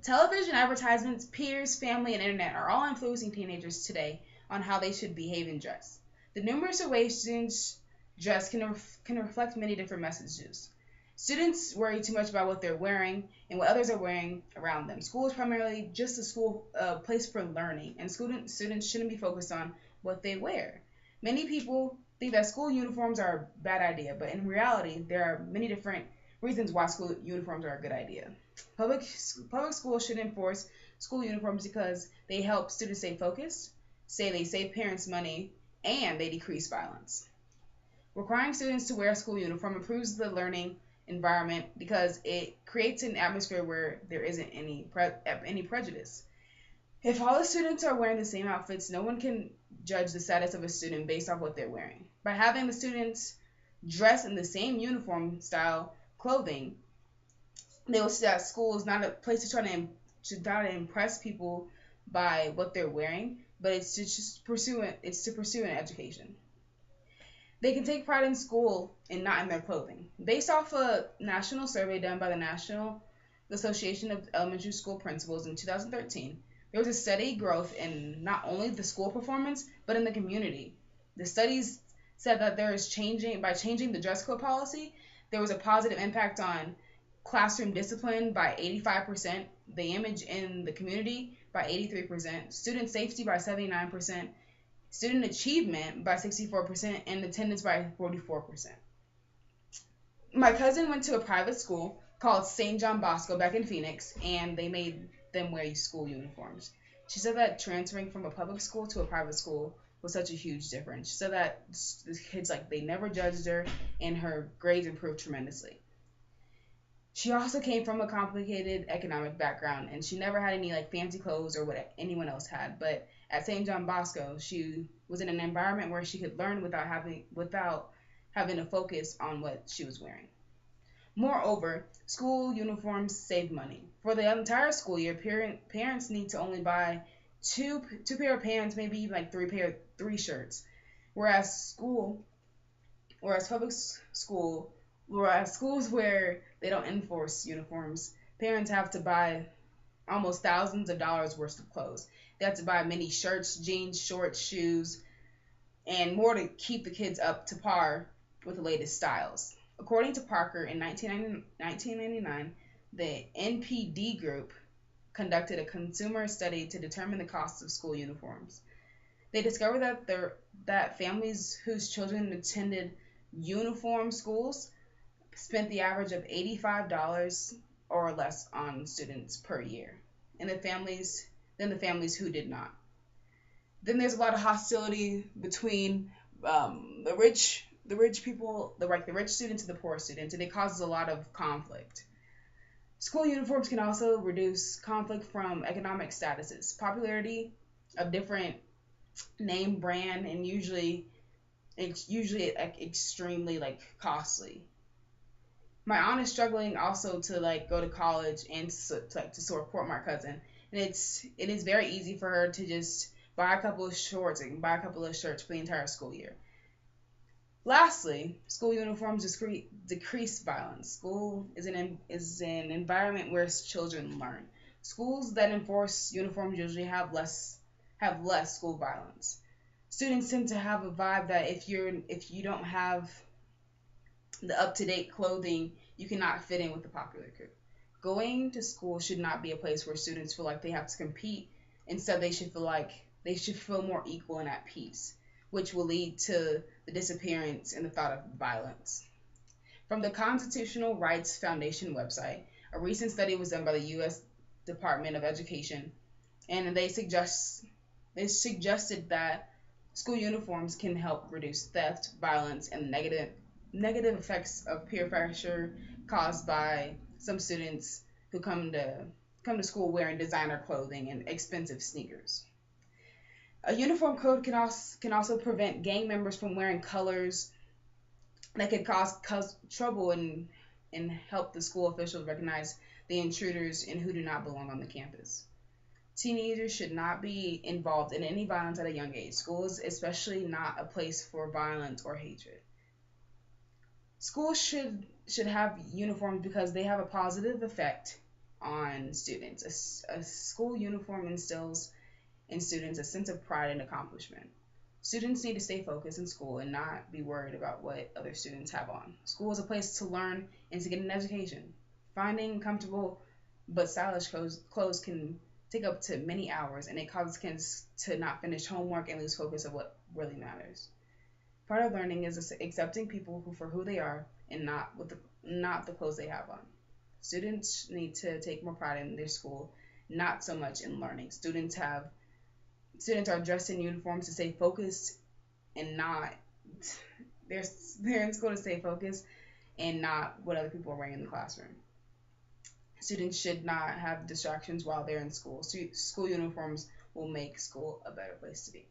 Television, advertisements, peers, family, and internet are all influencing teenagers today on how they should behave and dress. The numerous ways students dress can reflect many different messages. Students worry too much about what they're wearing and what others are wearing around them. School is primarily just a school place for learning, and students shouldn't be focused on what they wear. Many people think that school uniforms are a bad idea, but in reality, there are many different reasons why school uniforms are a good idea. Public schools should enforce school uniforms because they help students stay focused, say they save parents money, and they decrease violence. Requiring students to wear a school uniform improves the learning environment because it creates an atmosphere where there isn't any prejudice. If all the students are wearing the same outfits, no one can judge the status of a student based off what they're wearing. By having the students dress in the same uniform style clothing, they will see that school is not a place to try to impress people by what they're wearing, but it's to pursue an education. They can take pride in school and not in their clothing. Based off a national survey done by the National Association of Elementary School Principals in 2013, there was a steady growth in not only the school performance, but in the community. The studies said that by changing the dress code policy, there was a positive impact on classroom discipline by 85%, the image in the community by 83%, student safety by 79%, student achievement by 64%, and attendance by 44%. My cousin went to a private school called St. John Bosco back in Phoenix, and they made them wear school uniforms. She said that transferring from a public school to a private school was such a huge difference. She said that the kids, they never judged her, and her grades improved tremendously. She also came from a complicated economic background, and she never had any fancy clothes or what anyone else had. But at St. John Bosco, she was in an environment where she could learn without having to focus on what she was wearing. Moreover, school uniforms save money. For the entire school year, parents need to only buy two pair of pants, maybe even three shirts. Whereas public school Whereas schools where they don't enforce uniforms, parents have to buy almost thousands of dollars worth of clothes. They have to buy many shirts, jeans, shorts, shoes, and more to keep the kids up to par with the latest styles. According to Parker, in 1999, the NPD group conducted a consumer study to determine the cost of school uniforms. They discovered that families whose children attended uniform schools spent the average of $85 or less on students per year, and the families who did not. Then there's a lot of hostility between the rich people, the rich students and the poor students, and it causes a lot of conflict. School uniforms can also reduce conflict from economic statuses, popularity of different name brand, and it's usually extremely costly. My aunt is struggling also to go to college and to support my cousin, and it is very easy for her to just buy a couple of shorts and buy a couple of shirts for the entire school year. Lastly, school uniforms decrease violence. School is an environment where children learn. Schools that enforce uniforms usually have less school violence. Students tend to have a vibe that if you don't have the up-to-date clothing, you cannot fit in with the popular group. Going to school should not be a place where students feel like they have to compete. Instead, they should feel more equal and at peace, which will lead to the disappearance and the thought of violence. From the Constitutional Rights Foundation website, a recent study was done by the U.S. Department of Education, and they suggested that school uniforms can help reduce theft, violence, and negative effects of peer pressure caused by some students who come to school wearing designer clothing and expensive sneakers. A uniform code can also prevent gang members from wearing colors that could cause trouble and help the school officials recognize the intruders and who do not belong on the campus. Teenagers should not be involved in any violence at a young age. School is especially not a place for violence or hatred. Schools should have uniforms because they have a positive effect on students. A school uniform instills in students a sense of pride and accomplishment. Students need to stay focused in school and not be worried about what other students have on. School is a place to learn and to get an education. Finding comfortable but stylish clothes can take up to many hours, and it causes kids to not finish homework and lose focus of what really matters. Part of learning is accepting people for who they are and not the clothes they have on. Students need to take more pride in their school, not so much in learning. Students are dressed in uniforms to stay focused and not they're they're in school to stay focused and not what other people are wearing in the classroom. Students should not have distractions while they're in school. School uniforms will make school a better place to be.